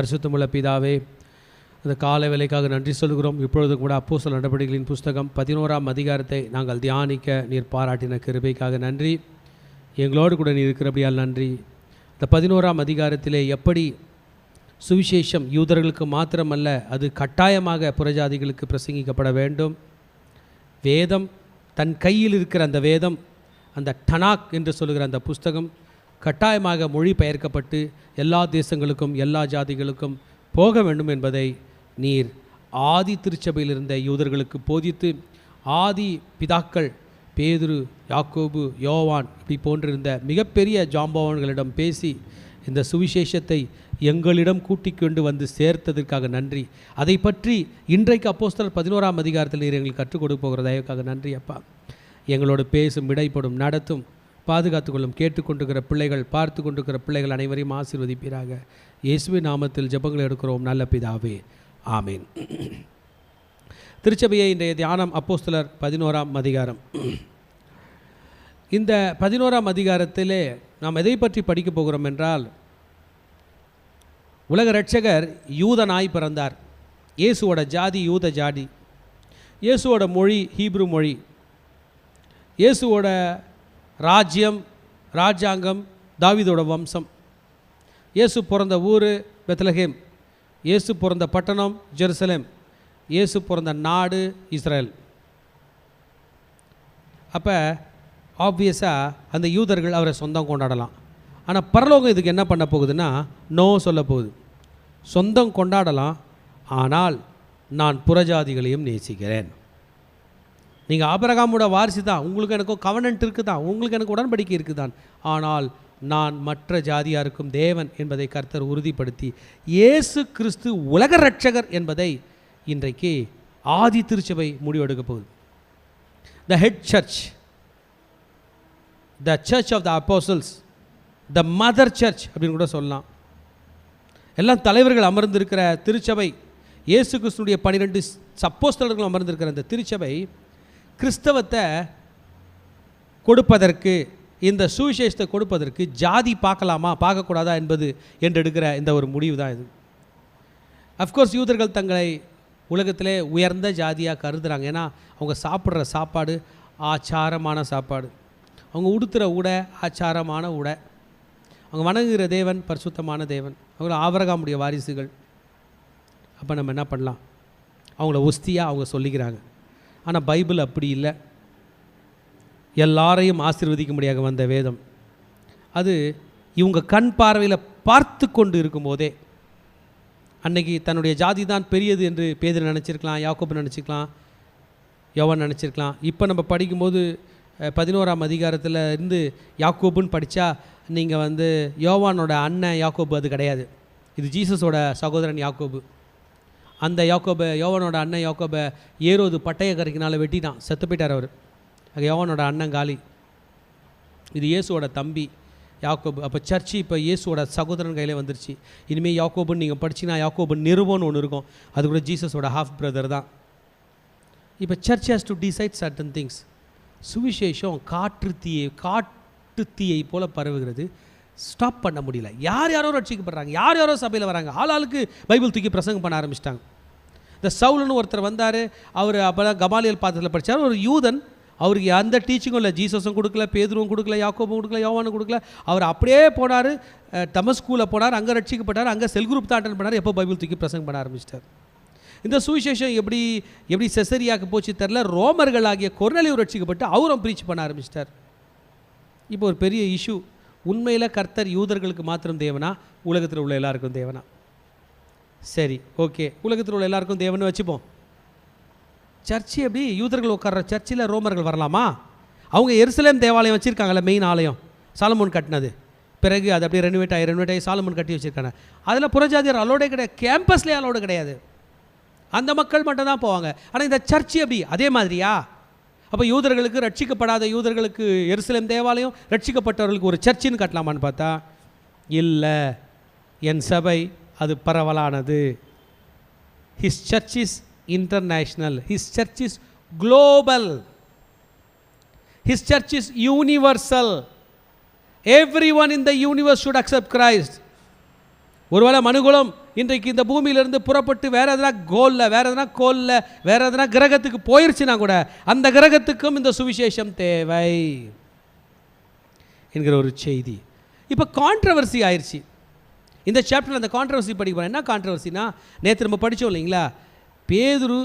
பரிசுத்தமுள்ள பிதாவே, இந்த காலை வேலைக்காக நன்றி சொல்கிறோம். இப்பொழுது கூட அப்போஸ்தலர் நடபடிகளின் புஸ்தகம் 11ஆம் அதிகாரத்தை நாங்கள் தியானிக்க நீர் பாராட்டின கிருபைக்காக நன்றி. எங்களோடு கூட நீர் இருக்கிறபடியால் நன்றி. இந்த 11ஆம் அதிகாரத்திலே எப்படி சுவிசேஷம் யூதர்களுக்கு மாத்திரமல்ல, அது கட்டாயமாக புறஜாதிகளுக்கு பிரசங்கிக்கப்பட வேண்டும். வேதம், தன் கையில் இருக்கிற அந்த வேதம், அந்த டனாக் என்று சொல்லுகிற அந்த புஸ்தகம் கட்டாயமாக மொழி பெயர்க்கப்பட்டு எல்லா தேசங்களுக்கும் எல்லா ஜாதிகளுக்கும் போக வேண்டும் என்பதை நீர் ஆதி திருச்சபையில் இருந்த யூதர்களுக்கு போதித்து, ஆதி பிதாக்கள் பேதுரு, யாக்கோபு, யோவான் இப்படி போன்றிருந்த மிகப்பெரிய ஜாம்பவான்களிடம் பேசி இந்த சுவிசேஷத்தை எங்களிடம் கூட்டிக் கொண்டு வந்து சேர்த்ததற்காக நன்றி. அதை பற்றி இன்றைக்கு அப்போஸ்தலர் 11ஆம் அதிகாரத்தில் நீர் எங்களுக்கு கற்றுக் கொடுக்க போகிற தயவுக்காக நன்றி அப்பா. எங்களோடு பேசும், இடைப்படும், நடத்தும், பாதுகாத்துக்கொள்ளும், கேட்டுக்கொண்டிருக்கிற பிள்ளைகள், பார்த்து கொண்டிருக்கிற பிள்ளைகள் அனைவரையும் ஆசீர்வதிப்பீராக. இயேசுவின் நாமத்தில் ஜெபங்களை எடுக்கிறோம் நல்ல பிதாவே, ஆமீன். திருச்சபையை இன்றைய தியானம் அப்போஸ்தலர் 11ஆம் அதிகாரம். இந்த 11ஆம் அதிகாரத்திலே நாம் எதை பற்றி படிக்கப் போகிறோம் என்றால், உலக இரட்சகர் யூதனாய் பிறந்தார். இயேசுவோட ஜாதி யூத ஜாதி, இயேசுவோட மொழி ஹீப்ரு மொழி, இயேசுவோட ராஜ்யம் ராஜாங்கம் தாவீதோட வம்சம். இயேசு பிறந்த ஊர் பெத்லகேம், இயேசு பிறந்த பட்டணம் ஜெருசலேம், இயேசு பிறந்த நாடு இஸ்ரேல். அப்போ ஆப்வியஸாக அந்த யூதர்கள் அவரை சொந்தம் கொண்டாடலாம். ஆனால் பரலோகம் இதுக்கு என்ன பண்ண போகுதுன்னா, நோ சொல்ல போகுது. சொந்தம் கொண்டாடலாம், ஆனால் நான் புறஜாதிகளையும் நேசிக்கிறேன். நீங்கள் ஆபிரகாமோட வாரிசு தான், உங்களுக்கு எனக்கும் கவனன்ட் இருக்குது தான், உங்களுக்கு எனக்கு உடன்படிக்கை இருக்குது தான், ஆனால் நான் மற்ற ஜாதியாருக்கும் தேவன் என்பதை கர்த்தர் உறுதிப்படுத்தி இயேசு கிறிஸ்து உலக இரட்சகர் என்பதை இன்றைக்கு ஆதி திருச்சபை முடிவெடுக்க போகுது. The head church, the church of the apostles, the mother church அப்படின்னு கூட சொல்லலாம். எல்லாம் தலைவர்கள் அமர்ந்திருக்கிற திருச்சபை, இயேசு கிறிஸ்துடைய 12 அப்போஸ்தலர்கள் அமர்ந்திருக்கிற அந்த திருச்சபை கிறிஸ்தவத்தை கொடுப்பதற்கு, இந்த சுவிசேஷத்தை கொடுப்பதற்கு ஜாதி பார்க்கலாமா பார்க்கக்கூடாதா என்பது என்று எடுக்கிற இந்த ஒரு முடிவு தான் இது. அஃப்கோர்ஸ் யூதர்கள் தங்களை உலகத்திலே உயர்ந்த ஜாதியாக கருதுகிறாங்க. ஏன்னா அவங்க சாப்பிட்ற சாப்பாடு ஆச்சாரமான சாப்பாடு, அவங்க உடுத்துகிற உடை ஆச்சாரமான உடை, அவங்க வணங்குகிற தேவன் பரிசுத்தமான தேவன், அவங்கள ஆபிரகாமுடைய வாரிசுகள். அப்போ நம்ம என்ன பண்ணலாம்? அவங்கள ஒஸ்தியாக அவங்க சொல்லிக்கிறாங்க. ஆனால் பைபிள் அப்படி இல்லை. எல்லாரையும் ஆசீர்வதிக்க முடியாத வந்த வேதம் அது இவங்க கண் பார்வையில் பார்த்து கொண்டு இருக்கும்போதே, அன்னைக்கு தன்னுடைய ஜாதி தான் பெரியது என்று பேதுரு நினச்சிருக்கலாம், யாக்கோபு நினச்சிக்கலாம், யோவான் நினச்சிருக்கலாம். இப்போ நம்ம படிக்கும்போது 11ஆம் அதிகாரத்தில் இருந்து யாக்கோபுன்னு படித்தா நீங்கள் யோவானோட அண்ணன் யாக்கோபு அது கிடையாது. இது ஜீசஸோட சகோதரன் யாக்கோபு. அந்த யாக்கோபை, யோவானோட அண்ணன் யாக்கோபை ஏரோது பட்டய கரைக்கினால வெட்டினான், செத்து போயிட்டார் அவர். அது யோவானோட அண்ணன் காலி. இது இயேசுவோட தம்பி யாக்கோபு. அப்போ சர்ச்சு இப்போ இயேசுவோட சகோதரன் கையில் வந்துருச்சு. இனிமேல் யாக்கோபுன்னு நீங்கள் படிச்சிங்கன்னா யாக்கோபு நிறுவனம்னு ஒன்று இருக்கும், அது கூட ஜீசஸோட ஹாஃப் பிரதர் தான். இப்போ church has to decide certain things. சுவிசேஷம் காட்டு தீயை போல பரவுகிறது, ஸ்டாப் பண்ண முடியல. யார் யாரோ ரட்சிக்கப்படுறாங்க, யார் யாரோ சபையில் வராங்க, ஆளாளுக்கு பைபிள் தூக்கி பிரசங்கம் பண்ண ஆரம்பிச்சிட்டாங்க. இந்த சவுல்னு ஒருத்தர் வந்தார், அவர் அப்போ தான் கமாலியல் பாத்திரத்தில் படித்தார், ஒரு யூதன். அவருக்கு அந்த டீச்சிங்கும் இல்லை, ஜீசஸும் கொடுக்கல, பேதுருவும் கொடுக்கல, யாக்கோபும் கொடுக்கல, யோவானும் கொடுக்கல. அவர் அப்படியே போனார், தமஸ்கூவில் போனார், அங்கே ரட்சிக்கப்பட்டார், அங்கே செல் குரூப் தான் அட்டன் பண்ணார். எப்போ பைபிள் தூக்கி பிரசங்கம் பண்ண ஆரம்பிச்சிட்டார். இந்த சுவிசேஷம் எப்படி செசரியாக்கு போச்சு தெரில, ரோமர்கள் ஆகிய கொர்நேலியு ரட்சிக்கப்பட்டு அவரும் ப்ரீச் பண்ண ஆரம்பிச்சிட்டார். இப்போ ஒரு பெரிய இஷ்யூ, உண்மையில் கர்த்தர் யூதர்களுக்கு மாத்திரம் தேவனா, உலகத்தில் உள்ள எல்லாருக்கும் தேவனா? சரி, ஓகே, உலகத்தில் உள்ள எல்லாருக்கும் தேவன்னு வச்சுப்போம். சர்ச்சு எப்படி? யூதர்கள் உட்கார்ற சர்ச்சில் ரோமர்கள் வரலாமா? அவங்க எருசலேம் தேவாலயம் வச்சுருக்காங்கல்ல, மெயின் ஆலயம் சாலமோன் கட்டினது, பிறகு அது அப்படியே ரெனோவேட் ஆகி சாலமோன் கட்டி வச்சுருக்காங்க. அதில் புறஜாதியார் அலோடே கிடையாது, கேம்பஸ்லேயே அலோடு கிடையாது, அந்த மக்கள் மட்டும் தான் போவாங்க. ஆனால் இந்த சர்ச்சு எப்படி? அதே மாதிரியா? அப்போ யூதர்களுக்கு, ரட்சிக்கப்படாத யூதர்களுக்கு எருசலேம் தேவாலயம், ரட்சிக்கப்பட்டவர்களுக்கு ஒரு சர்ச்சின்னு கட்டலாமான்னு பார்த்தா இல்லை. என் சபை அது பரவலானது. His church is international, his church is global, his church is universal. Everyone in the universe should accept Christ. ஒருவேளை மனுகுலம் இன்றைக்கு இந்த பூமியிலிருந்து புறப்பட்டு வேற எதனா கோலில், வேற எதனா கோலில், வேற எதனா கிரகத்துக்கு போயிடுச்சுன்னா கூட அந்த கிரகத்துக்கும் இந்த சுவிசேஷம் தேவை என்கிற ஒரு செய்தி. இப்போ கான்ட்ரவர்சி ஆயிடுச்சு இந்த சாப்டரில். அந்த கான்ட்ரவர்சி படிக்க போகிறேன். என்ன கான்ட்ரவர்சினா, நேற்று நம்ம படித்தோம் இல்லைங்களா, பேதுரு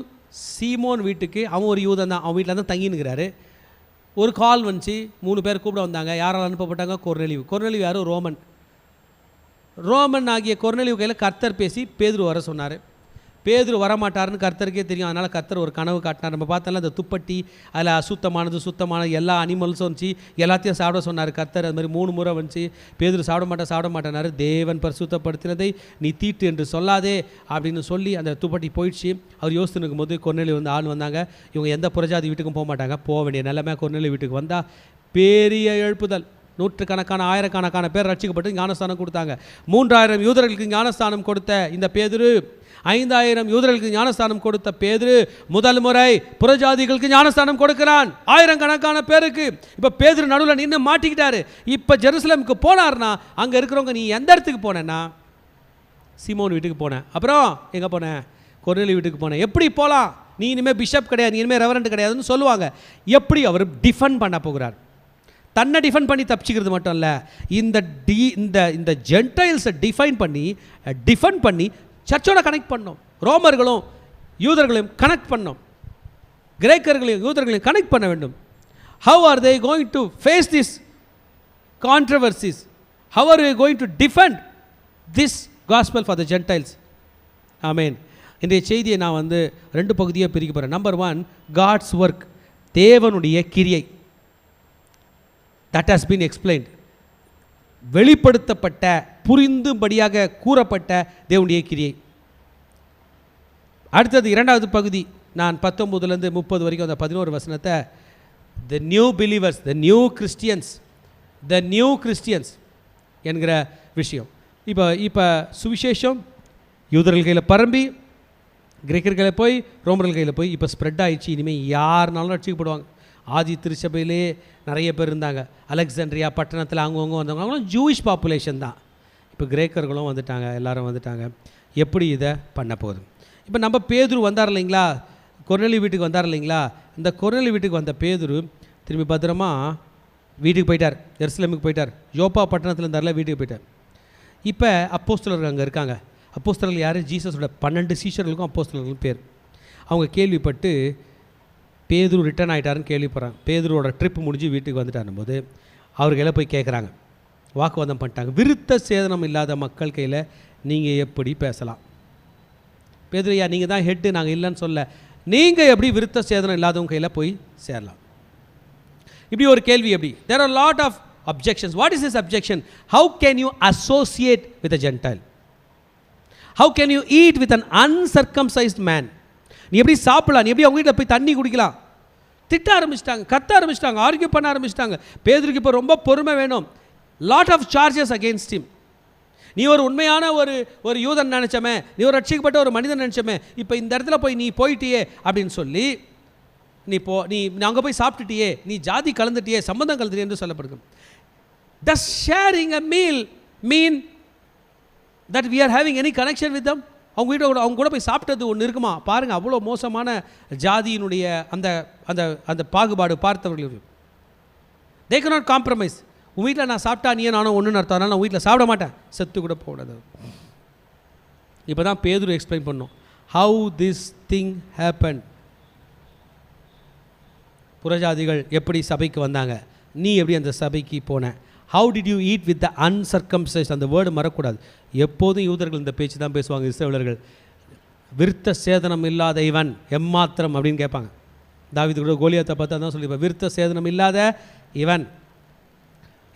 சீமோன் வீட்டுக்கு, அவன் ஒரு யூதன் தான், அவன் வீட்டில் தான் தங்கினுக்கிறாரு. ஒரு கால் வந்துச்சு, 3 பேர் கூப்பிட வந்தாங்க. யாரால் அனுப்பப்பட்டாங்க? கொர்நேலியு. கொர்நேலியு யாரும் ரோமன் ஆகிய கொர்நேலியு கையில் கர்த்தர் பேசி பேதுரு வர சொன்னார். பேதுரு வரமாட்டாருன்னு கர்த்தருக்கே தெரியும். அதனால் கர்த்தர் ஒரு கனவு காட்டினார். நம்ம பார்த்தோம்ல, அந்த துப்பட்டி அதில் அசுத்தமானது சுத்தமானது எல்லா அனிமல்ஸும் வந்துச்சு, எல்லாத்தையும் சாப்பிட சொன்னார் கர்த்தர். அது மாதிரி 3 முறை வந்துச்சு. பேதுரு சாப்பிட மாட்டேனாரு. தேவன் பரிசுத்தப்படுத்தினதை நீ தீட்டு என்று சொல்லாதே அப்படின்னு சொல்லி அந்த துப்பட்டி போயிடுச்சு. அவர் யோசித்து நிற்கும் போது கொர்நேலியு ஆள் வந்தாங்க. இவங்க எந்த புறஜாதி வீட்டுக்கும் போக மாட்டாங்க, போக வேண்டிய நிலைமை. கொர்நேலியு வீட்டுக்கு வந்தால் பெரிய எழுப்புதல். 100கணக்கான 1000கணக்கான பேர் ரட்சிக்கப்பட்டு ஞானஸ்தானம் கொடுத்தாங்க. 3000 யூதர்களுக்கு ஞானஸ்தானம் கொடுத்த இந்த பேதுரு, 5000 யூதர்களுக்கு ஞானஸ்தானம் கொடுத்த பேதுரு முதல் முறை புறஜாதிகளுக்கு ஞானஸ்தானம் கொடுக்கிறான், 1000 கணக்கான பேருக்கு. இப்போ பேதுரு நடுவில் நின்று மாட்டிக்கிட்டாரு. இப்போ ஜெருசலேமுக்கு போனார்னா அங்கே இருக்கிறவங்க, நீ எந்த இடத்துக்கு போனேன்னா, சீமோன் வீட்டுக்கு போனேன். அப்புறம் எங்கே போனேன்? கொர்நேலியு வீட்டுக்கு போனேன். எப்படி போகலாம்? நீ இனிமேல் பிஷப் கிடையாது, நீ இனிமேல் ரெவரண்ட் கிடையாதுன்னு சொல்லுவாங்க. எப்படி அவர் டிஃபெண்ட் பண்ண போகிறார்? தன்னை டிஃபெண்ட் பண்ணி தப்பிச்சிக்கிறது மட்டும் இல்லை, இந்த ஜென்டைல்ஸை டிஃபெண்ட் பண்ணி சர்ச்சோட கனெக்ட் பண்ணோம். ரோமர்களும் யூதர்களையும் கனெக்ட் பண்ணோம், கிரேக்கர்களையும் யூதர்களையும் கனெக்ட் பண்ண வேண்டும். How are they going to face this controversies? How are we going to defend this gospel for the Gentiles? ஆமேன். இன்றைய செய்தியை நான் 2 பகுதியாக பிரிக்க போகிறேன். நம்பர் 1, காட்ஸ் ஒர்க், தேவனுடைய கிரியை. that has been explained, வெளிப்படுத்தப்பட்ட, புரிந்தும்படியாக கூறப்பட்ட தேவனுடைய கிரியை. அடுத்தது 2வது பகுதி, நான் 19லேருந்து 30 வரைக்கும் அந்த 11 வசனத்தை, the new believers, the new Christians என்கிற விஷயம். இப்போ சுவிசேஷம் யூதர்கள் கையில் பரம்பி, கிரேக்கர் கையில் போய், ரோமர்கள் கையில் போய் இப்போ ஸ்ப்ரெட் ஆகிடுச்சு. இனிமேல் யாருனாலும் ரட்சிக்கப்படுவாங்க. ஆதி திருச்சபையிலே நிறைய பேர் இருந்தாங்க. அலெக்சாண்ட்ரியா பட்டணத்தில் அவங்கவுங்க வந்தவங்க, அவங்களும் ஜூயிஷ் பாப்புலேஷன் தான். இப்போ கிரேக்கர்களும் வந்துட்டாங்க, எல்லாரும் வந்துட்டாங்க. எப்படி இதை பண்ண போகுது? இப்போ நம்ம பேதுரு வந்தார் இல்லைங்களா, கொர்நேலியு வீட்டுக்கு வந்தார் இல்லைங்களா, இந்த கொர்நேலியு வீட்டுக்கு வந்த பேதுரு திரும்பி பத்திரமா வீட்டுக்கு போயிட்டார், எருசலேமுக்கு போயிட்டார். யோப்பா பட்டணத்தில் இருந்தார்ல, வீட்டுக்கு போயிட்டார். இப்போ அப்போஸ்தலர்கள் அங்கே இருக்காங்க. அப்போஸ்தலர்கள் யார்? ஜீசஸோட 12 சீஷர்களுக்கும் அப்போஸ்தலர்களும் பேர். அவங்க கேள்விப்பட்டு பேதுரு ரிட்டர்ன் ஆகிட்டாருன்னு கேள்விப்படுறாங்க. பேதுருவோட ட்ரிப் முடிஞ்சு வீட்டுக்கு வந்துட்டாரும் போது அவர் கையில் போய் கேட்குறாங்க, வாக்குவாதம் பண்ணிட்டாங்க. விருத்த சேதனம் இல்லாத மக்கள் கையில் நீங்கள் எப்படி பேசலாம்? பேதுருயா, நீங்கள் தான் ஹெட்டு, நாங்கள் இல்லைன்னு சொல்ல, நீங்கள் எப்படி விருத்த சேதனம் இல்லாதவங்க கையில் போய் சேரலாம்? இப்படி ஒரு கேள்வி. எப்படி? there are a lot of objections. What is this objection? How can you associate with a Gentile? How can you eat with an uncircumcised man? நீ எப்படி சாப்பிடலாம்? நீ எப்படி அவங்க வீட்டில் போய் தண்ணி குடிக்கலாம்? திட்ட ஆரம்பிச்சிட்டாங்க, கத்த ஆரம்பிச்சிட்டாங்க, ஆர்கியூ பண்ண ஆரம்பிச்சிட்டாங்க. பேதுருக்கு இப்போ ரொம்ப பொறுமை வேணும். Lot of charges against him. நீ ஒரு உண்மையான ஒரு யூதன் நினச்சமே, நீ ஒரு ரட்சிக்கப்பட்ட ஒரு மனிதன் நினச்சமே, இப்போ இந்த இடத்துல போய் நீ போயிட்டியே அப்படின்னு சொல்லி, நீ அங்கே போய் சாப்பிட்டுட்டியே, நீ ஜாதி கலந்துட்டியே, சம்பந்தம் கலந்துட்டியே என்று சொல்லப்படுது. Does sharing a meal mean that we are having any connection with them? அவங்க கூட போய் சாப்பிட்டது ஒன்று இருக்குமா? பாருங்கள், அவ்வளோ மோசமான ஜாதியினுடைய அந்த அந்த அந்த பாகுபாடு பார்த்தவர்கள். they cannot compromise. உன் வீட்டில் நான் சாப்பிட்டா நீ நானும் ஒன்றுன்னு அர்த்தம், நான் வீட்டில் சாப்பிட மாட்டேன், செத்து கூட போடாது. இப்போ தான் பேதுரு எக்ஸ்பிளைன் பண்ணோம் how this thing happened. புறஜாதிகள் எப்படி சபைக்கு வந்தாங்க, நீ எப்படி அந்த சபைக்கு போன? how did you eat with the uncircumcised? அந்த வேர்டு மறக்கூடாது. எப்போதும் யூதர்கள் இந்த பேச்சு தான் பேசுவாங்க. இஸ்ரவேலர்கள் விருத்த சேதனம் இல்லாத இவன் எம்மாத்திரம் அப்படின்னு கேட்பாங்க. தாவீது கூட கோலியாத்தை பார்த்தா தான் சொல்லியிருப்பார், விருத்த சேதனம் இல்லாத இவன்.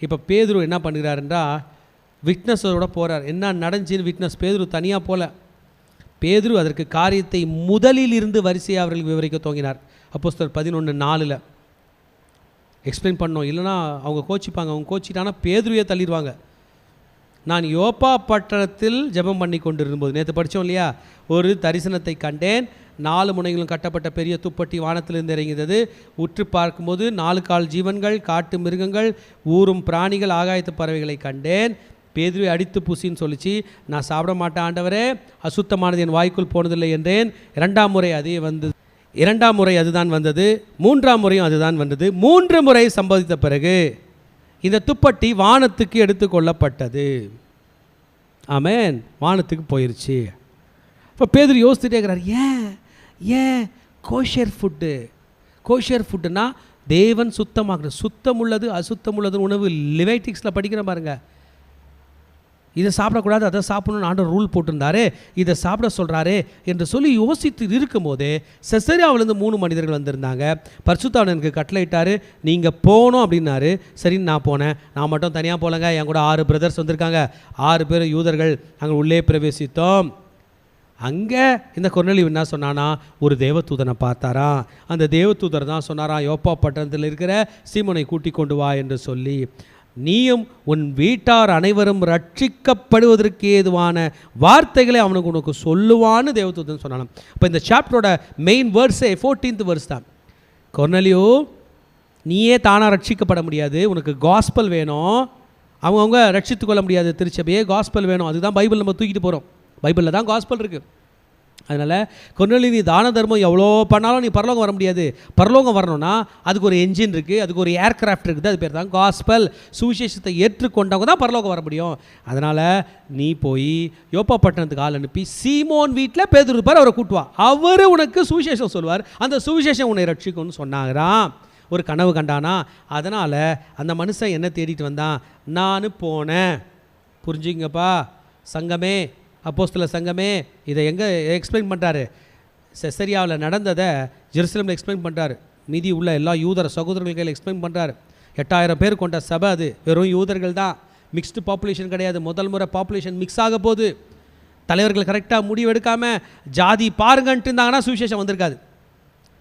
இப்போ பேதுரு என்ன பண்ணுகிறாருன்றா, விட்னஸோட போகிறார். என்ன நடந்துச்சின்னு விட்னஸ். பேதுரு தனியாக போல. பேதுரு அதற்கு காரியத்தை முதலில் இருந்து வரிசையாக அவர்களுக்கு விவரிக்க துவங்கினார். அப்போஸ்தலர் 11:4 எக்ஸ்பிளைன் பண்ணோம். இல்லைனா அவங்க கோச்சிப்பாங்க. அவங்க கோச்சிட்டானா பேதுருவே தள்ளிடுவாங்க. நான் யோப்பா பட்டணத்தில் ஜெபம் பண்ணி கொண்டிருந்தபோது, நேற்று படித்தோம் இல்லையா, ஒரு தரிசனத்தை கண்டேன். 4 முனைகளும் கட்டப்பட்ட பெரிய துப்பட்டி வானத்திலிருந்து இறங்கியது. உற்று பார்க்கும்போது 4 கால் ஜீவன்கள், காட்டு மிருகங்கள், ஊரும் பிராணிகள், ஆகாயத்து பறவைகளை கண்டேன். பேதுருவை அடித்து பூசின்னு சொல்லிச்சு. நான் சாப்பிட மாட்டேன் ஆண்டவரே, அசுத்தமானது என் வாய்க்குள் போனதில்லை என்றேன். 2ஆம் முறை அதே வந்தது. 2ஆம் முறை அதுதான் வந்தது. 3ஆம் முறையும் அதுதான் வந்தது. 3 முறை சம்பவித்த பிறகு இந்த துப்பட்டி வானத்துக்கு எடுத்து கொள்ளப்பட்டது. ஆமென். வானத்துக்கு போயிடுச்சு. இப்போ பேதுரு யோசிச்சுட்டே இருக்கிறார், ஏன் கோஷர் ஃபுட்டு. கோஷர் ஃபுட்டுன்னா தேவன் சுத்தமாகணும். சுத்தம் உள்ளது அசுத்தம் உள்ளது உணவு லிவைட்டிக்ஸில் படிக்கிற பாருங்க. இதை சாப்பிடக்கூடாது, அதை சாப்பிடணும்னு ஆண்டவர் ரூல் போட்டிருந்தாரு, இதை சாப்பிட சொல்கிறாரு என்று சொல்லி யோசித்து இருக்கும் போதே செசரியாவிலேருந்து 3 மனிதர்கள் வந்திருந்தாங்க. பரிசுத்தாவியானவர் எனக்கு கட்டளையிட்டார், நீங்கள் போகணும் அப்படின்னாரு. சரின்னு நான் போனேன். நான் மட்டும் தனியாக போகலங்க, என் கூட 6 பிரதர்ஸ் வந்திருக்காங்க. 6 பேர் யூதர்கள். நாங்கள் உள்ளே பிரவேசித்தோம். அங்கே இந்த கொர்நேலியு என்ன சொன்னானா, ஒரு தேவதூதனை பார்த்தாராம். அந்த தேவதூதர் தான் சொன்னாராம், யோப்பா பட்டணத்தில் இருக்கிற சீமோனை கூட்டிக் கொண்டு வா என்று சொல்லி, நீயும் உன் வீட்டார் அனைவரும் ரட்சிக்கப்படுவதற்கு ஏதுவான வார்த்தைகளை அவனுக்கு உனக்கு சொல்லுவான்னு தேவதூதன் சொன்னாலும். இப்போ இந்த சாப்டரோட மெயின் வேர்ஸே 14th வேர்ஸ் தான். கொர்நேலியு, நீயே தானாக ரட்சிக்கப்பட முடியாது, உனக்கு காஸ்பல் வேணும். அவங்கவுங்க ரட்சித்து கொள்ள முடியாது, திருச்சபையே காஸ்பல் வேணும். அதுதான் பைபிள் நம்ம தூக்கிட்டு போகிறோம். பைபிளில் தான் காஸ்பல் இருக்குது. அதனால் கொர்நேலியு, நீ தான தர்மம் எவ்வளோ பண்ணாலும் நீ பரலோகம் வர முடியாது. பரலோகம் வரணும்னா அதுக்கு ஒரு என்ஜின் இருக்குது, அதுக்கு ஒரு ஏர்கிராஃப்ட் இருக்குது. அது பேர் தான் காஸ்பல். சுவிசேஷத்தை ஏற்றுக்கொண்டவங்க தான் பரலோகம் வர முடியும். அதனால் நீ போய் யோப்பா பட்டணத்துக்கு ஆள் அனுப்பி சீமோன் வீட்டில் பேதுரு இருப்பார், அவரை கூட்டுவா. அவர் உனக்கு சுவிசேஷம் சொல்வார். அந்த சுவிசேஷம் உன்னை ரட்சிக்கும்னு சொன்னாங்கறாம். ஒரு கனவு கண்டானா. அதனால் அந்த மனுஷன் என்ன தேடிட்டு வந்தான், நான் போனேன். புரிஞ்சுங்கப்பா சங்கமே, அப்போஸ்தல சங்கமே, இதை எங்கே எக்ஸ்பிளைன் பண்ணுறாரு? செசரியாவில் நடந்ததை ஜெருசலேமில் எக்ஸ்பிளைன் பண்ணுறாரு. மீதி உள்ள எல்லா யூதர் சகோதரர்கள் கையில் எக்ஸ்பிளைன் பண்ணுறாரு. 8000 பேர் கொண்ட சபை அது. வெறும் யூதர்கள் தான், மிக்ஸ்டு பாப்புலேஷன் கிடையாது. முதல் முறை பாப்புலேஷன் மிக்ஸ் ஆக போகுது. தலைவர்கள் கரெக்டாக முடிவு எடுக்காமல் ஜாதி பாருங்கன்ட்டு இருந்தாங்கன்னா சுவிசேஷம் வந்திருக்காது.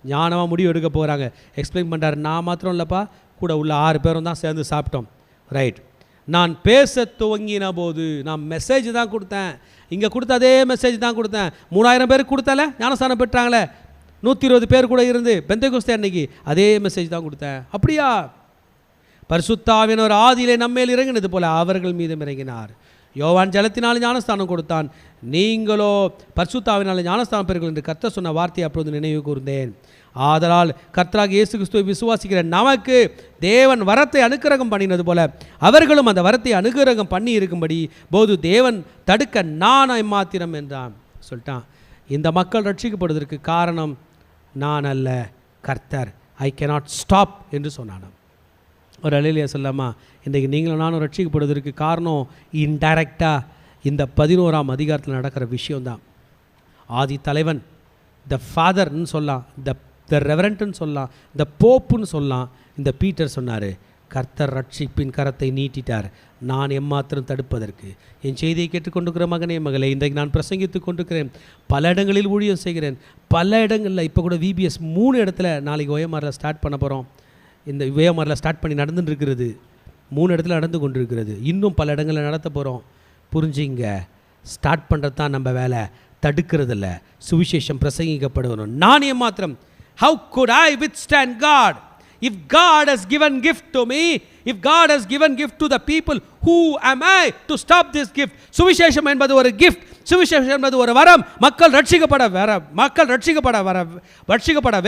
ஞானமாக முடிவு எடுக்க போகிறாங்க. எக்ஸ்பிளைன் பண்ணுறாரு, நான் மாத்திரம் இல்லைப்பா, கூட உள்ள 6 பேரும் தான் சேர்ந்து சாப்பிட்டோம். ரைட். நான் பேச துவங்கின போது நான் மெசேஜ் தான் கொடுத்தேன். இங்கே கொடுத்த அதே மெசேஜ் தான் கொடுத்தேன். 3000 பேருக்கு கொடுத்தால, ஞானஸ்தானம் பெற்றாங்களே, 120 பேர் கூட இருந்து பெந்தேகோஸ்தே அன்னைக்கு அதே மெசேஜ் தான் கொடுத்தேன். அப்படியா? பரிசுத்த ஆவியானவர் ஆதியிலே நம்மேல் இறங்கினது போல அவர்கள் மீதும் இறங்கினார். யோவான் ஜலத்தினால் ஞானஸ்தானம் கொடுத்தான், நீங்களோ பரிசுத்த ஆவியானவரால் ஞானஸ்தானம் பெறுங்கள் என்று கர்த்தர் சொன்ன வார்த்தையை அப்பொழுது நினைவு கூர்ந்தேன். ஆதலால் கர்த்தராகிய இயேசு கிறிஸ்துவை விசுவாசிக்கிற நமக்கு தேவன் வரத்தை அனுக்கிரகம் பண்ணினது போல அவர்களும் அந்த வரத்தை அனுக்கிரகம் பண்ணி இருக்கும்படி போது தேவன் தடுக்க நான் எம்மாத்திரம் என்றான் சொல்லிட்டான். இந்த மக்கள் ரட்சிக்கப்படுவதற்கு காரணம் நான் அல்ல, கர்த்தர். ஐ கேனாட் ஸ்டாப் என்று சொன்னான். ஒரு அலையிலேயே சொல்லாமா, இன்றைக்கு நீங்களும் நானும் ரட்சிக்கப்படுவதற்கு காரணம் இன்டைரக்டாக இந்த 11ஆம் அதிகாரத்தில் நடக்கிற விஷயம்தான். ஆதி தலைவன், த ஃபாதர்ன்னு சொல்லலாம், த ரெவரண்ட்னு சொல்லலாம், த போப்புன்னு சொல்லலாம். இந்த பீட்டர் சொன்னார், கர்த்தர் ரட்சிப்பின் கரத்தை நீட்டிட்டார், நான் எம்மாத்திரம் தடுப்பதற்கு. என் செய்தியை கேட்டுக்கொண்டிருக்கிற மகனே மகளே, இன்றைக்கு நான் பிரசங்கித்து கொண்டிருக்கிறேன். பல இடங்களில் ஊழியம் செய்கிறேன். பல இடங்களில் இப்போ கூட VBS 3 இடத்துல நாளைக்கு OMRல ஸ்டார்ட் பண்ண போகிறோம். இந்த OMRல ஸ்டார்ட் பண்ணி நடந்துட்டு இருக்கிறது. 3 இடத்துல நடந்து கொண்டிருக்கிறது. இன்னும் பல இடங்களில் நடத்த போகிறோம். புரிஞ்சுங்க, ஸ்டார்ட் பண்ணுறது தான் நம்ம வேலை, தடுக்கிறதில்ல. சுவிசேஷம் பிரசங்கிக்கப்படணும். நான் ஏமாத்திரம். How could I withstand God? If God has given gift to me, if God has given gift to the people, who am I to stop this gift? சுவிசேஷம் என்பது ஒரு gift. சுவிசேஷம் என்பது ஒரு வரம். மக்கள் ரட்சிக்கப்பட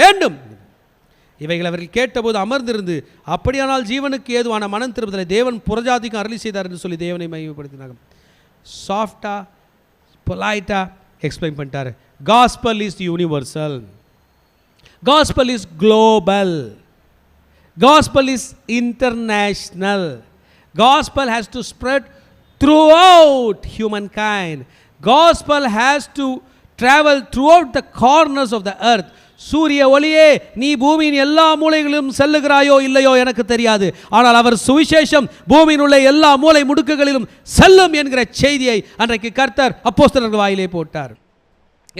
வேண்டும். இவைகள் அவர்கள் கேட்டபோது அமர்ந்திருந்து, அப்படியானால் ஜீவனுக்கு ஏதுவான மனம் திரும்புதலை தேவன் புறஜாதிக்கு அருளி செய்தார் என்று சொல்லி தேவனை மகிமைப்படுத்தினாங்க. சாஃப்டா பொலைட்டா எக்ஸ்பிளைன் பண்ணிட்டாரு. Gospel is universal, gospel is global, gospel is international, gospel has to spread throughout humankind, gospel has to travel throughout the corners of the earth. சூரிய ஒளியே, நீ பூமியின் எல்லா மூலைகளிலும் செல்லுகிறாயோ இல்லையோ எனக்கு தெரியாது, ஆனால் அவர் சுவிசேஷம் பூமியின் உள்ள எல்லா மூலை முடுக்குகளிலும் செல்லும் என்கிற செய்தியை அன்றைக்கு கர்த்தர் அப்போஸ்தலர்கள் வாயிலே போட்டார்.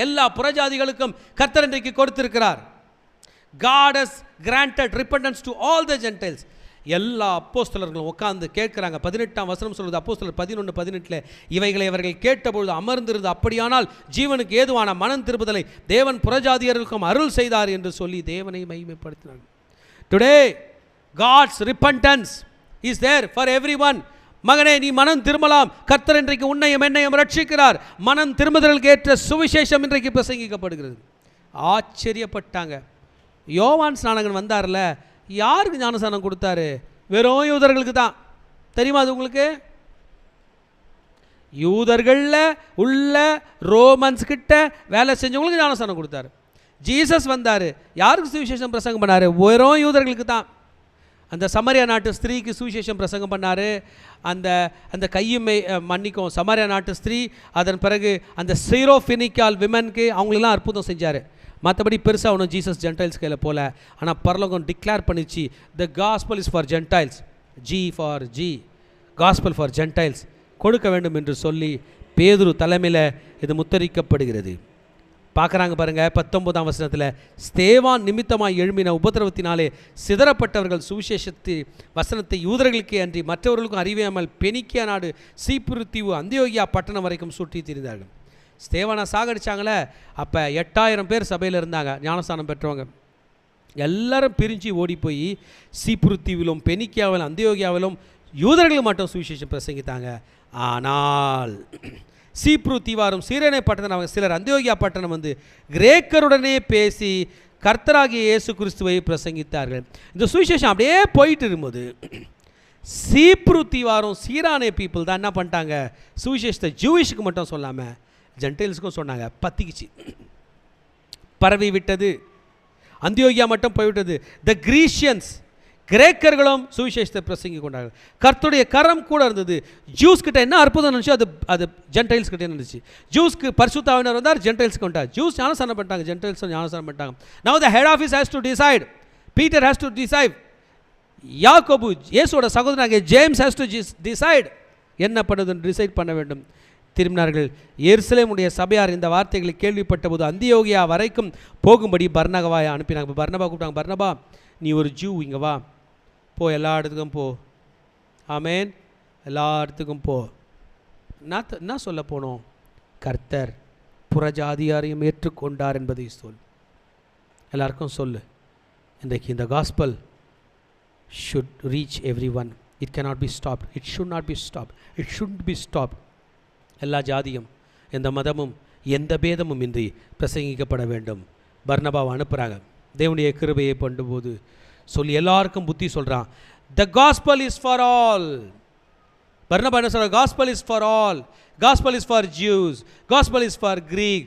எல்லா புறஜாதிகளுக்கும் கர்த்தர் இன்றைக்கு கொடுத்திருக்கிறார். God has granted repentance to all the Gentiles. எல்லா அப்போஸ்தலர்களும் உட்கார்ந்து கேட்கிறாங்க. 18ஆம் வசனம் சொல்லுது, அப்போஸ்தலர் 11:18, இவைகளை அவர்கள் கேட்டபொழுது அமர்ந்திருந்து, அப்படியானால் ஜீவனுக்கு ஏதுவான மனம் திரும்புதலை தேவன் புறஜாதியர்களுக்கும் அருள் செய்தார் என்று சொல்லி தேவனை மகிமைப்படுத்தினார். Today God's repentance is there for everyone. மகனே, நீ மனம் திரும்பலாம், கர்த்தர் இன்றைக்கு உன்னையும் என்னையும் ரட்சிக்கிறார். மனம் திரும்புதலுக்கு ஏற்ற சுவிசேஷம் இன்றைக்கு பிரசங்கிக்கப்படுகிறது. ஆச்சரியப்பட்டாங்க. யோவான் ஸ்நானகன் வந்தார்ல, யாருக்கு ஞானஸ்நானம் கொடுத்தாரு? வெறும் யூதர்களுக்கு தான். தெரியுமா அது உங்களுக்கு? யூதர்களில் உள்ள ரோமன்ஸ் கிட்ட வேலை செஞ்சவங்களுக்கு ஞானஸ்நானம் கொடுத்தாரு. ஜீசஸ் வந்தார், யாருக்கு சுவிசேஷம் பிரசங்கம் பண்ணார்? வெறும் யூதர்களுக்கு தான். அந்த சமரியா நாட்டு ஸ்திரீக்கு சுவிசேஷம் பிரசங்கம் பண்ணார். அந்த அந்த கையுமை மன்னிக்கும் சமரியா நாட்டு ஸ்திரீ, அதன் பிறகு அந்த சீரோஃபினிக்கால் விமனுக்கு அவங்களெல்லாம் அற்புதம் செஞ்சார். மற்றபடி பெருசாக ஒன்றும் ஜீசஸ் ஜென்டைல்ஸ் கையில் போல. ஆனால் பரலோகம் டிக்ளேர் பண்ணிச்சு, த gospel is for Gentiles, G gospel for Gentiles கொடுக்க வேண்டும் என்று சொல்லி பேதுரு தலைமையில் இது முத்தரிக்கப்படுகிறது. பார்க்குறாங்க பாருங்கள், 19ஆம் வசனத்தில், ஸ்தேவான் நிமித்தமாய் எழும்பின உபத்திரவத்தினாலே சிதறப்பட்டவர்கள் சுவிசேஷத்தை வசனத்தை யூதர்களுக்கே அன்றி மற்றவர்களுக்கும் அறியாமல் பெனிக்கியா நாடு, சீப்புரு தீவு, அந்தியோகியா பட்டணம் வரைக்கும் சுற்றி திரிந்தார்கள். ஸ்தேவானை சாகடிச்சாங்களே, அப்போ 8000 பேர் சபையில் இருந்தாங்க, ஞானஸ்தானம் பெற்றவங்க. எல்லாரும் பிரிஞ்சு ஓடி போய் சீப்புரு தீவிலும் பெனிக்கியாவிலும் அந்தியோகியாவிலும் யூதர்கள் மட்டும் சுவிசேஷம் பிரசங்கித்தாங்க. ஆனால் சீப்ரு தீவாரும் சீரேனை பட்டணம் சிலர் அந்தியோகியா பட்டணம் வந்து கிரேக்கருடனே பேசி கர்த்தராகிய இயேசு கிறிஸ்துவை பிரசங்கித்தார்கள். இந்த சுவிசேஷம் அப்படியே போயிட்டு இருக்கும்போது சீப்ரு தீவாரும் சீரானே பீப்புள் தான் என்ன பண்ணிட்டாங்க, சுவிசேஷத்தை ஜூயிஷுக்கு மட்டும் சொல்லாமல் ஜென்டைல்ஸுக்கும் சொன்னாங்க. பத்திக்கிச்சு, பரவி விட்டது. அந்தியோகியா மட்டும் போய்விட்டது. த கிரீஷியன்ஸ், கிரேக்கர்களும் சுவிசேஷத்தை பிரசங்கி கொண்டார்கள். கர்த்தருடைய கரம் கூட இருந்தது. ஜூஸ் கிட்ட என்ன அற்புதம் நினச்சோ அது ஜென்டைல்ஸ் கிட்டே இருந்துச்சு. ஜூஸ்க்கு பரிசுத்த ஆவியானவர் வந்தார், ஜென்டைல்ஸ்க்கு வந்தார். ஜூஸ் ஞானஸ்நானம் பண்ணிட்டாங்க, ஜென்டைல்ஸ் ஞானஸ்நானம் பண்ணிட்டாங்க. நவ the head office has to decide. Peter has to decide. யாக்கோபு இயேசுவோட சகோதரனாகிய ஜேம்ஸ் ஹேஸ் டு டிசைட். என்ன பண்ணுதுன்னு டிசைட் பண்ண வேண்டும். திரும்பினார்கள். எருசலேமுடைய சபையார் இந்த வார்த்தைகளை கேள்விப்பட்ட போது அந்தியோகியா வரைக்கும் போகும்படி பர்னபாவை அனுப்பினாங்க. பர்னபா கூப்பிட்டாங்க, பர்னபா நீ ஒரு ஜூ, இங்கே வா, போ, எல்லா இடத்துக்கும் போ. ஆமேன், எல்லா இடத்துக்கும் போ. என்ன சொல்ல போனோம்? கர்த்தர் புறஜாதியாரையும் ஏற்றுக்கொண்டார் என்பதை சொல். எல்லாருக்கும் சொல்லு. இன்றைக்கு இந்த gospel should reach every one. It cannot be stopped. It should not be stopped. It should be stopped. எல்லா ஜாதியும், எந்த மதமும், எந்த பேதமும் இன்றி பிரசங்கிக்கப்பட வேண்டும். பர்னபாவை அனுப்புகிறாங்க. தேவனுடைய கிருபையை பண்ணும்போது சொல்லி எல்லாருக்கும் புத்தி சொல்கிறான். The gospel is for all. பர்னபா என்ன சொல்கிறார்? Gospel is for all. Gospel is for Jews. Gospel is for Greek.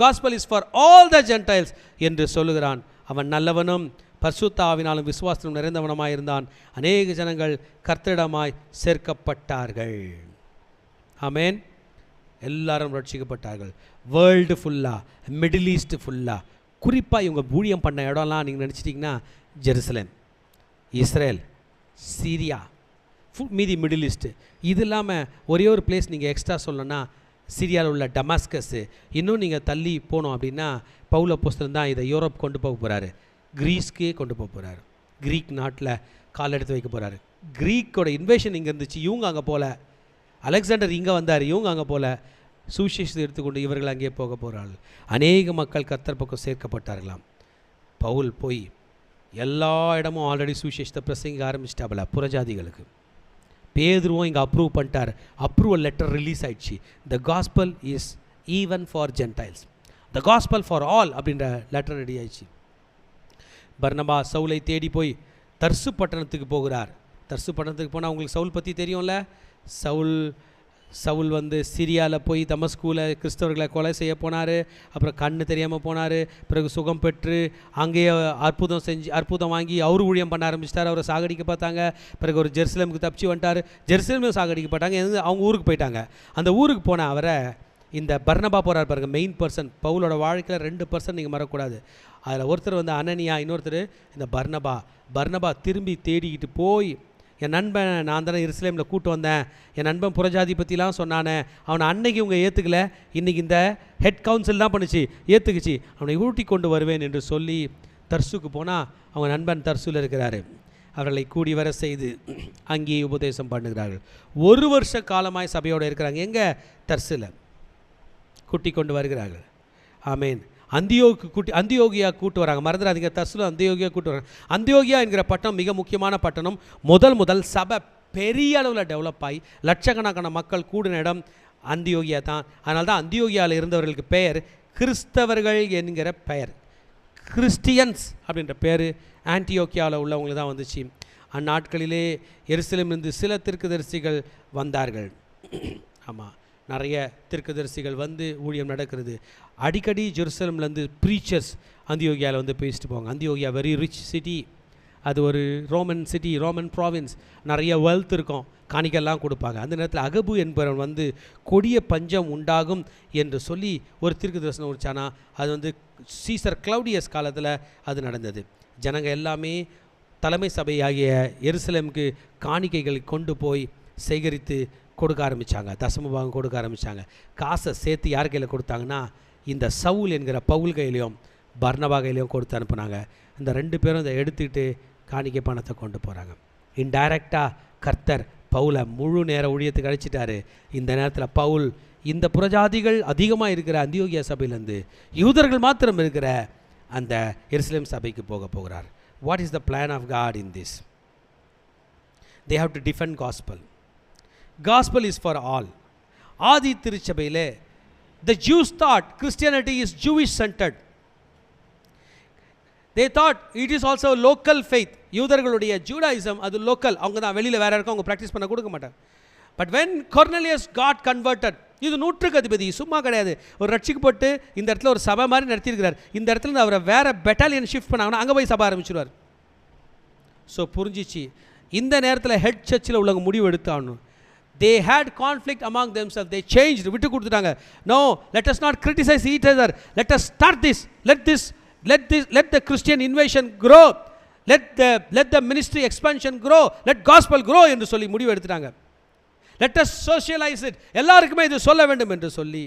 Gospel is for all the Gentiles என்று சொல்லுகிறான். அவன் நல்லவனும் பரிசுத்த ஆவினாலும் விசுவாசம் நிறைந்தவனமாய் இருந்தான். அநேக ஜனங்கள் கர்த்தரிடமாய் சேர்க்கப்பட்டார்கள். ஆமேன். எல்லாரும் ரட்சிக்கப்பட்டார்கள். வேர்ல்டு ஃபுல்லாக, மிடில் ஈஸ்ட் ஃபுல்லாக, குறிப்பாக இவங்க ஊழியம் பண்ண இடம்லாம் நீங்கள் நினச்சிட்டிங்கன்னா ஜெருசலேம், இஸ்ரேல், சீரியா, மீதி மிடில் ஈஸ்ட்டு. இது இல்லாமல் ஒரே ஒரு பிளேஸ் நீங்கள் எக்ஸ்ட்ரா சொல்லணும்னா சிரியாவில் உள்ள டமாஸ்கஸ்ஸு. இன்னும் நீங்கள் தள்ளி போனோம் அப்படின்னா பவுல் அப்போஸ்தலன் தான் இதை யூரோப் கொண்டு போக போகிறாரு, கிரீஸ்க்கே கொண்டு போக போகிறாரு. கிரீக் நாட்டில் கால் எடுத்து வைக்க போகிறாரு. கிரீக்கோட இன்வேஷன் இங்கே இருந்துச்சு, இவங்க அங்கே போல. அலெக்சாண்டர் இங்கே வந்தார், இவங்க அங்கே போல. சுவிசேஷத்தை எடுத்துக்கொண்டு இவர்கள் அங்கே போக போகிறார்கள். அநேக மக்கள் கர்த்தர் பக்கம் சேர்க்கப்பட்டார்களாம். பவுல் போய் எல்லா இடமும் ஆல்ரெடி சுவிசேஷத்தை பிரசங்க ஆரம்பிச்சிட்டாபல புறஜாதிகளுக்கு. பேதுருவும் இங்கே அப்ரூவ் பண்ணிட்டார். அப்ரூவல் லெட்டர் ரிலீஸ் ஆயிடுச்சு. த gospel is even for Gentiles, the gospel for all அப்படின்ற லெட்டர் ரெடி ஆயிடுச்சு. பர்னபா சவுலை தேடி போய் தர்சு பட்டணத்துக்கு போகிறார். தர்சு பட்டணத்துக்கு போனால் உங்களுக்கு சவுல் பற்றி தெரியும்ல. சவுல் வந்து சிரியாவில் போய் தமஸ்கூவில் கிறிஸ்தவர்களை கொலை செய்ய போனார். அப்புறம் கண்ணு தெரியாமல் போனார். பிறகு சுகம் பெற்று அங்கேயே அற்புதம் வாங்கி அவர் ஊழியம் பண்ண ஆரம்பிச்சிட்டார். அவரை சாகடிக்க பார்த்தாங்க. பிறகு ஒரு ஜெருசலேமுக்கு தப்பிச்சு வந்துட்டார். ஜெருசலேமும் சாகடிக்கப்பட்டாங்க. அவங்க ஊருக்கு போயிட்டாங்க. அந்த ஊருக்கு போன அவரை இந்த பர்னபா போகிறார் பாருங்க, மெயின் பர்சன். பவுலோட வாழ்க்கையில் 2% நீங்கள் மறக்கக்கூடாது. அதில் ஒருத்தர் வந்து அனனியா, இன்னொருத்தர் இந்த பர்னபா திரும்பி தேடிக்கிட்டு போய், என் நண்பன் நான் தானே எருசலேமில் கூட்டு வந்தேன், என் நண்பன் புறஜாதி பற்றிலாம் சொன்னானே, அவனை அன்னைக்கு இவங்க ஏற்றுக்கல, இன்றைக்கி இந்த ஹெட் கவுன்சில் தான் பண்ணிச்சு, ஏற்றுக்குச்சு, அவனை ஊட்டி கொண்டு வருவேன் என்று சொல்லி தர்சுக்கு போனால் அவங்க நண்பன் தர்சுவில் இருக்கிறாரு. அவர்களை கூடி வர செய்து அங்கேயே உபதேசம் பண்ணுகிறார்கள். 1 வருஷ காலமாய் சபையோடு இருக்கிறாங்க. எங்கே? தர்சில் கூட்டி கொண்டு வருகிறார்கள். ஆமேன். அந்தியோகியா கூட்டு வராங்க. மறந்துடாதீங்க, தர்சுல அந்தியோகியா கூட்டு வராங்க. அந்தியோகியா என்கிற பட்டணம் மிக முக்கியமான பட்டணம். முதல் சபை பெரிய அளவில் டெவலப் ஆகி லட்சக்கணக்கான மக்கள் கூடின இடம் அந்தியோகியா தான். அதனால தான் அந்தியோகியாவில் இருந்தவர்களுக்கு பெயர் கிறிஸ்தவர்கள் என்கிற பெயர். கிறிஸ்டியன்ஸ் அப்படின்ற பேர் ஆன்டியோக்கியாவில் உள்ளவங்களுக்கு தான் வந்துச்சு. அந்நாட்களிலே எருசலேமிலிருந்து சில தீர்க்கதரிசிகள் வந்தார்கள். ஆமாம், நிறைய தீர்க்கதரிசிகள் வந்து ஊழியம் நடக்கிறது. அடிக்கடி ஜெருசலேம்லேருந்து ப்ரீச்சர்ஸ் அந்தியோகியாவில் வந்து பேசிட்டு போவாங்க. அந்தியோகியா வெரி ரிச் சிட்டி, அது ஒரு ரோமன் சிட்டி, ரோமன் ப்ராவின்ஸ், நிறைய வெல்த் இருக்கும், காணிக்கெல்லாம் கொடுப்பாங்க. அந்த நேரத்தில் அகபு என்பவன் வந்து கொடிய பஞ்சம் உண்டாகும் என்று சொல்லி ஒரு தீர்க்கதரிசனம் உரிச்சானா. அது வந்து சீசர் கிளவுடியஸ் காலத்தில் அது நடந்தது. ஜனங்க எல்லாமே தலைமை சபையாகிய எருசலேமுக்கு காணிக்கைகளை கொண்டு போய் சேகரித்து கொடுக்க ஆரம்பித்தாங்க, தசமபாகம் கொடுக்க ஆரம்பித்தாங்க. காசை சேர்த்து யார் கையில் கொடுத்தாங்கன்னா, இந்த சவுல் என்கிற பவுல் கையிலையும் பர்னபா கையிலையும் கொடுத்து அனுப்புனாங்க. இந்த 2 பேரும் இதை எடுத்துக்கிட்டு காணிக்கை பணத்தை கொண்டு போகிறாங்க. இன்டைரக்டாக கர்த்தர் பவுலை முழு நேர ஊழியத்துக்கு அழைச்சிட்டாரு. இந்த நேரத்தில் பவுல் இந்த புறஜாதிகள் அதிகமாக இருக்கிற அந்தியோகியா சபையிலேருந்து யூதர்கள் மாத்திரம் இருக்கிற அந்த எருசலேம் சபைக்கு போகிறார். What is the plan of God in this? They have to defend gospel. Gospel is for all. ஆதி திருச்சபையில் the Jews thought Christianity is Jewish centred. They thought it is also local faith. யூதர்களுடைய Judaism அது local, அவங்க தான் வெளியில் வேறு இருக்கும், அவங்க ப்ராக்டிஸ் பண்ண கொடுக்க மாட்டாங்க. But when Cornelius got converted, இது 100க்கு அதிபதி, சும்மா கிடையாது, ஒரு ரட்சிக்கப்பட்டு இந்த இடத்துல ஒரு சபை மாதிரி நடத்தியிருக்கிறார். இந்த இடத்துல அவரை வேறு பெட்டாலியன் ஷிஃப்ட் பண்ணாங்கன்னா அங்கே போய் சபை ஆரம்பிச்சிடுவார். ஸோ புரிஞ்சிச்சு, இந்த நேரத்தில் ஹெட் சர்ச்சில் உள்ளவங்க முடிவு எடுத்தாகணும். They had conflict among themselves. They changed, விட்டு கொடுத்துட்டாங்க. No, let us not criticize each other. Let us start this. Let the Christian invasion grow. Let the ministry expansion grow. Let gospel grow என்று சொல்லி முடிவு எடுத்துட்டாங்க. Let us socialize it. எல்லாருக்குமே இது சொல்ல வேண்டும் என்று சொல்லி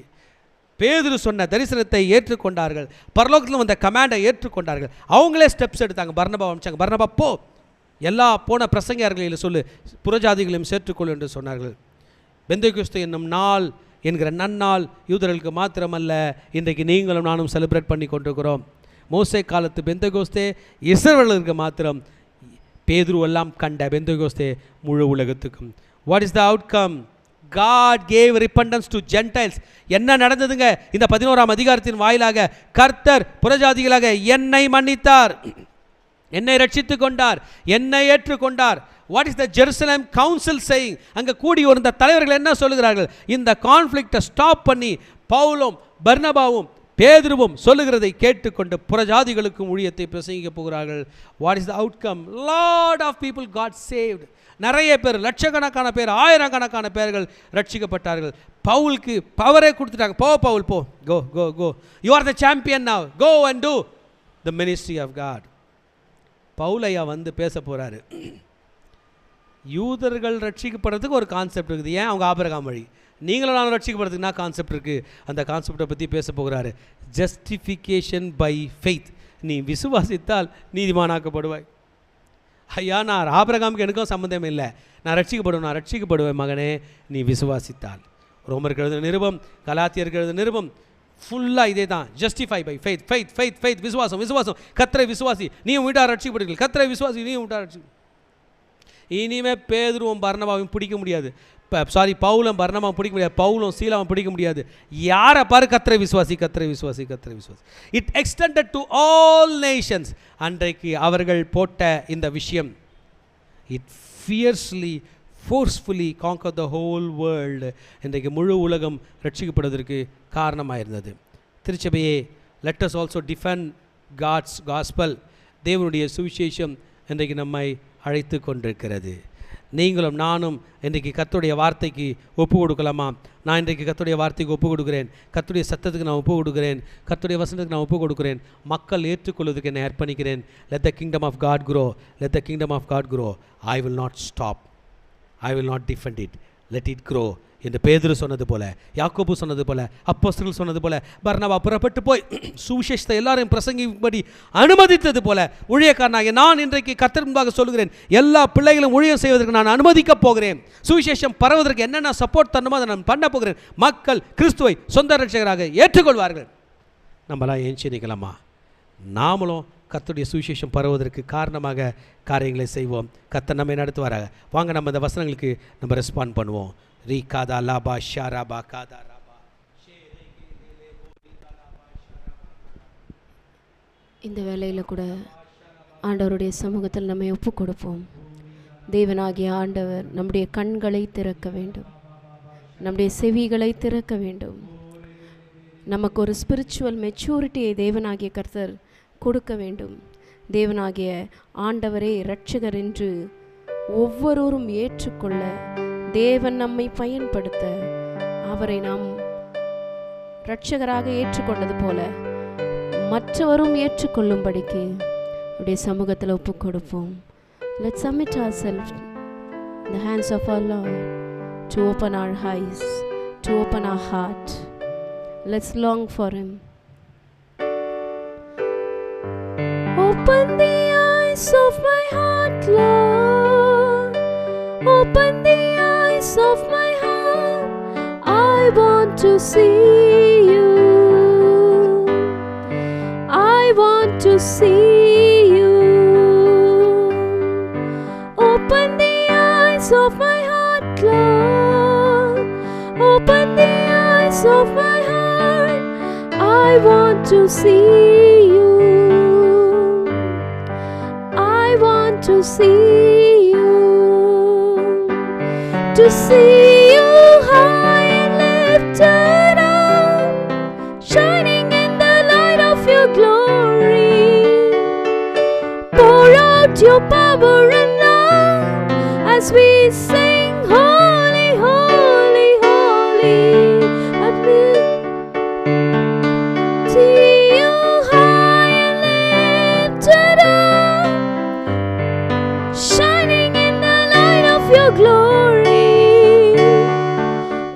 பேதுரு சொன்ன தரிசனத்தை ஏற்றுக்கொண்டார்கள். பரலோகத்தில் வந்த கமாண்டை ஏற்றுக்கொண்டார்கள். அவங்களே ஸ்டெப்ஸ் எடுத்தாங்க. பர்னபா அனுப்பிச்சாங்க. பர்னபா போ, எல்லா போன பிரசங்கியார்களில் சொல்லு, புறஜாதிகளையும் சேர்த்துக்கொள் என்று சொன்னார்கள். பெந்தெகோஸ்தே என்னும் நாள் என்கிற நன்னாள் யூதர்களுக்கு மாத்திரமல்ல, இன்றைக்கு நீங்களும் நானும் செலிப்ரேட் பண்ணி கொண்டிருக்கிறோம். மோசே காலத்து பெந்தெகோஸ்தே இஸ்ரவேலருக்கு மாத்திரம், பேதுரு எல்லாம் கண்ட பெந்தெகோஸ்தே முழு உலகத்துக்கும். What is the outcome? God gave repentance to Gentiles. என்ன நடந்ததுங்க? இந்த 11ஆம் அதிகாரத்தின் வாயிலாக கர்த்தர் புறஜாதிகளாக என்னை மன்னித்தார், என்னை ரட்சித்து கொண்டார், என்னை ஏற்றுக்கொண்டார். What is the Jerusalem council saying? அங்கே கூடி வந்த தலைவர்கள் என்ன சொல்லுகிறார்கள்? இந்த கான்ஃப்ளிக்டை ஸ்டாப் பண்ணி பவுலும் பர்னபாவும் பேதுருவும் சொல்லுகிறதை கேட்டுக்கொண்டு புறஜாதிகளுக்கும் ஊழியத்தை பிரசங்கிக்க போகிறார்கள். What is the outcome? Lot of people got saved. நிறைய பேர், லட்சக்கணக்கான பேர், ஆயிரக்கணக்கான பேர்கள் ரட்சிக்கப்பட்டார்கள். பவுலுக்கு பவரே கொடுத்துட்டாங்க. போ பவுல், போ, go go go, you are the champion now, go and do the ministry of God. பவுலையா வந்து பேச போகிறாரு. யூதர்கள் ரட்சிக்கப்படுறதுக்கு ஒரு கான்செப்ட் இருக்குது. ஏன்? அவங்க ஆபிரகாம் வழி. நீங்களும் நான் ரட்சிக்கப்படுறதுக்கு என்ன கான்செப்ட் இருக்குது? அந்த கான்செப்டை பற்றி பேச போகிறாரு. Justification by faith. நீ விசுவாசித்தால் நீதிமானாக்கப்படுவாய். ஐயா, நான் ஆபிரகாமுக்கு எனக்கும் சம்மந்தம் இல்லை, நான் ரட்சிக்கப்படுவேன் மகனே, நீ விசுவாசித்தால். ரோமருக்கு எழுதின நிருபம், கலாத்தியருக்கு எழுதின நிருபம் ஃபுல்லாக இதே தான். Justify by faith, faith faith faith, விசுவாசம் விசுவாசம். கர்த்தரை விசுவாசி, நீயும் வீட்டார் ரட்சிக்கப்படுவீர்கள். கர்த்தரை விசுவாசி, நீயும் வீட்டார் ரட்சி. இனிமேல் பேதுருவும் பர்னபாவையும் பிடிக்க முடியாது. பவுலும் பர்னபாவும் பிடிக்க முடியாது. பவுலும் சீலாவும் பிடிக்க முடியாது. யாரை பாரு, கர்த்தரை விசுவாசி, கர்த்தரை விசுவாசி, கர்த்தரை விசுவாசி. It extended to all nations. அன்றைக்கு அவர்கள் போட்ட இந்த விஷயம், it fiercely forcefully conquer the whole world. இன்றைக்கு முழு உலகம் ரட்சிக்கப்படுவதற்கு காரணமாக இருந்தது. திருச்சபையே, let us also defend God's gospel. தேவனுடைய சுவிசேஷம் இன்றைக்கு நம்மை அழைத்து கொண்டிருக்கிறது. நீங்களும் நானும் இன்றைக்கு கர்த்தருடைய வார்த்தைக்கு ஒப்பு கொடுக்கலாமா? நான் இன்றைக்கு கர்த்தருடைய வார்த்தைக்கு ஒப்பு கொடுக்குறேன். கர்த்தருடைய சத்தத்துக்கு நான் ஒப்பு கொடுக்குறேன். கர்த்தருடைய வசனத்துக்கு நான் ஒப்பு கொடுக்குறேன். மக்கள் ஏற்றுக்கொள்வதற்கு என்னை அர்ப்பணிக்கிறேன். Let the kingdom of God grow. Let the kingdom of God grow. I will not stop. I will not defend it. Let it grow என்று பேதுரு சொன்னது போல, யாக்கோபு சொன்னது போல, அப்போஸ்தலர்கள் சொன்னது போல, பர்னபா புறப்பட்டு போய் சுவிசேஷத்தை எல்லாரையும் பிரசங்கிக்கும்படி அனுமதித்தது போல, ஊழியக்காரனாக நான் இன்றைக்கு கர்த்தர் முன்பாக சொல்கிறேன், எல்லா பிள்ளைகளும் ஊழியம் செய்வதற்கு நான் அனுமதிக்க போகிறேன். சுவிசேஷம் பரவதற்கு என்னென்ன சப்போர்ட் தரணுமோ அதை நான் பண்ண போகிறேன். மக்கள் கிறிஸ்துவை சொந்த ரட்சகராக ஏற்றுக்கொள்வார்கள். நம்மளாம் ஏஞ்சி நிற்கலாமா? நாமளும் கர்த்தருடைய சுவிசேஷம் பரவுவதற்கு காரணமாக காரியங்களை செய்வோம். கர்த்தர் நம்மை நடத்துவாராக. வாங்க நம்ம இந்த வசனங்களுக்கு நம்ம ரெஸ்பாண்ட் பண்ணுவோம். ரீ காதா லாபா ஷாராபா காதா ராபா. இந்த வேளையில் கூட ஆண்டவருடைய சமூகத்தில் நம்மை ஒப்பு கொடுப்போம். தேவனாகிய ஆண்டவர் நம்முடைய கண்களை திறக்க வேண்டும், நம்முடைய செவிகளை திறக்க வேண்டும். நமக்கு ஒரு ஸ்பிரிச்சுவல் மெச்சூரிட்டியை தேவனாகிய கர்த்தர் கொடுக்க வேண்டும். தேவனாகிய ஆண்டவரே இரட்சகர் என்று ஒவ்வொருவரும் ஏற்றுக்கொள்ள, தேவன் நம்மை பயன்படுத்த, அவரை நாம் இரட்சகராக ஏற்றுக்கொண்டது போல மற்றவரும் ஏற்றுக்கொள்ளும்படிக்கு அவருடைய சமூகத்தில் ஒப்பு கொடுப்போம். Let's submit ourselves in the hands of our Lord to open our eyes, to open our heart. Let's long for Him. Open the eyes of my heart, Lord. Open the eyes of my heart. I want to see you. I want to see you. Open the eyes of my heart, Lord. Open the eyes of my heart. I want to see you. I want to see you. To see you high and lifted up, shining in the light of your glory. Pour out your power and love as we sing, holy, holy, holy. And we'll see you high and lifted up, shining in the light of your glory.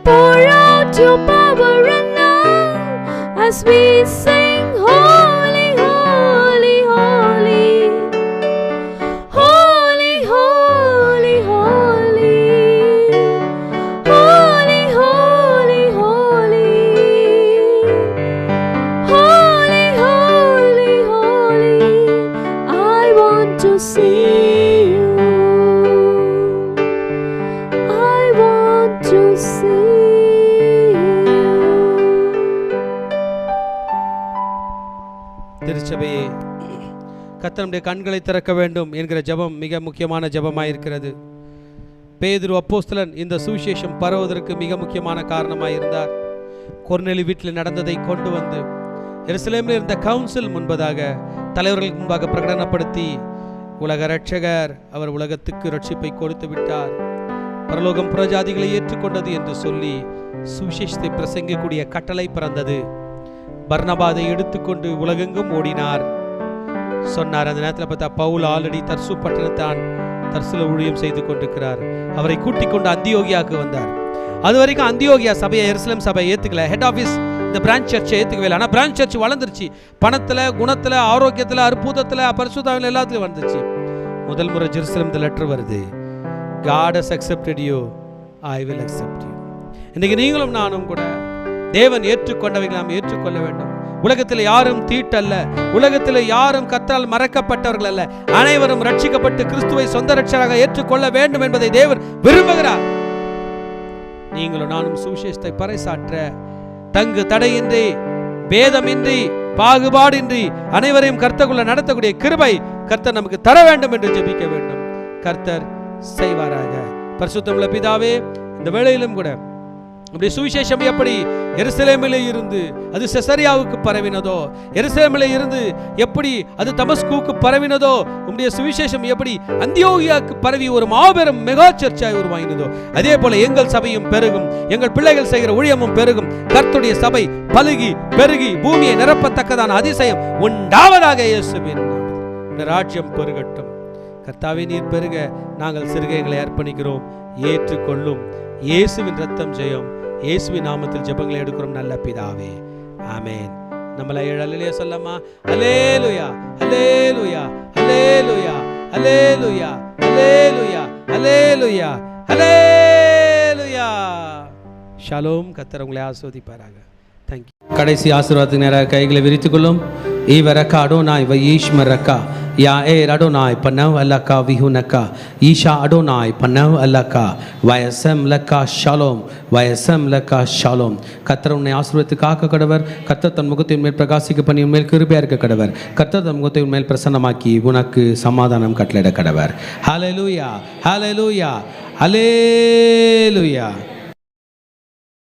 Pour out your power and love as we sing, holy, holy, holy. Holy, holy, holy. Holy, holy, holy. Holy, holy, holy. I want to see you. I want to see you. திருச்சபையே, கர்த்தர் நம்முடைய கண்களை திறக்க வேண்டும் என்கிற ஜெபம் மிக முக்கியமான ஜெபமாயிருக்கிறது. பேதுரு அப்போஸ்தலன் இந்த சுவிசேஷம் பரவுவதற்கு மிக முக்கியமான காரணமாக இருந்தார். கொர்நேலி வீட்டில் நடந்ததை கொண்டு வந்து எருசலேமில் இருந்த கவுன்சில் முன்பதாக, தலைவர்களுக்கு முன்பாக பிரகடனப்படுத்தி, உலக இரட்சகர், அவர் உலகத்துக்கு ரட்சிப்பை கொடுத்து விட்டார், பரலோகம் புறஜாதிகளை ஏற்றுக்கொண்டது என்று சொல்லி சுவிசேஷத்தை பிரசங்கக்கூடிய கட்டளை பிறந்தது. பர்னபாதை எடுத்துக்கொண்டு உலகெங்கும் ஓடினார். சொன்னார், அந்த நேரத்தில் பார்த்தா பவுல் ஆல்ரெடி தர்சு பட்டணத்தான் தர்சுல ஊழியம் செய்து கொண்டிருக்கிறார். அவரை கூட்டிக் கொண்டு அந்தியோகியாவுக்கு வந்தார். அது வரைக்கும் அந்தியோகியா சபையை, எருசலேம் சபையை ஏற்றுக்கல. ஹெட் ஆஃபீஸ் இந்த பிரான்ச் சர்ச்சை ஏற்றுக்கவே இல்லை. ஆனால் பிரான்ச் சர்ச் வளர்ந்துருச்சு. பணத்தில், குணத்தில், ஆரோக்கியத்தில், அற்புதத்தில், பரிசுத்தாவில் எல்லாத்துலையும் வந்துருச்சு. முதல் முறை ஜெருசலேம் லெட்டர் வருது, God has accepted you, I will accept you. இன்னைக்கு நீங்களும் நானும் கூட தேவன் ஏற்றுக்கொண்டவைகளை நாம் ஏற்றுக்கொள்ள வேண்டும். உலகத்தில் யாரும் தீட்டல்ல, உலகத்தில் யாரும் கர்த்தரால் மறக்கப்பட்டவர்கள் அல்ல, அனைவரும் ரட்சிக்கப்பட்டு கிறிஸ்துவை சொந்த ரட்சகராக ஏற்றுக்கொள்ள வேண்டும் என்பதை தேவன் விரும்புகிறார். நீங்களும் நானும் சுவிசேஷத்தை பறைசாற்ற தங்கு தடையின்றி, பேதமின்றி, பாகுபாடின்றி அனைவரையும் கர்த்தருக்குள்ள நடத்தக்கூடிய கிருபை கர்த்தர் நமக்கு தர வேண்டும் என்று ஜெபிக்க வேண்டும். கர்த்தர் செய்வாராக. பரிசுத்தமுள்ள பிதாவே, இந்த வேளையிலும் கூட நம்முடைய சுவிசேஷம் எப்படி எருசலேமிலே இருந்து அது செசரியாவுக்கு பரவினதோ, எருசலேமிலே இருந்து எப்படி அது தமஸ்குவுக்கு பரவினதோ, உம்முடைய சுவிசேஷம் எப்படி அந்தியோகியாவுக்கு பரவி ஒரு மாபெரும் மெகா சர்ச்சாய் உருவாகினதோ, அதே போல எங்கள் சபையும் பெருகும், எங்கள் பிள்ளைகள் செய்கிற ஊழியமும் பெருகும். கர்த்தருடைய சபை பலுகி பெருகி பூமியை நிரப்பத்தக்கதான அதிசயம் உண்டாவதாக. இயேசுவின் இந்த ராஜ்யம் பெருகட்டும். கர்த்தாவே, நீர் பெருக நாங்கள் சிறுகைகளை அர்ப்பணிக்கிறோம். ஏற்றுக்கொள்ளும். இயேசுவின் ரத்தம் ஜெயம். இயேசுவின் நாமத்தில் ஜெபங்களை எடுக்கிறோம் நல்ல பிதாவே, ஆமென். நம்மள அல்லேலூயா சொல்லமா? அல்லேலூயா, அல்லேலூயா, அல்லேலூயா, அல்லேலூயா, அல்லேலூயா, அல்லேலூயா, அல்லேலூயா. ஷாலோம். கர்த்தர் உங்களை ஆசீர்வதிப்பாராக. தேங்க்யூ. கடைசி ஆசீர்வாதத்துக்கு நேராக கைகளை விரித்துக் கொள்ளும். Ivaraka Adonai Vayishmaraka Yair Adonai Panav Alaka Vihunaka Isha Adonai Panav Alaka Vayasam Laka Shalom Vayasam Laka Shalom கர்த்தர் உன்னை ஆசீர்வதித்து காக்க கடவர். கர்த்தர் தன் முகத்தை மேல் பிரகாசிக்க பண்ணி உன்மேல் கிருபையா இருக்க கடவர். கர்த்தர் தன் முகத்தை உன்மேல் பிரசன்னமாக்கி உனக்கு சமாதானம் கட்டளையிட கடவர். ஹல்லேலூயா, ஹல்லேலூயா, ஹல்லேலூயா.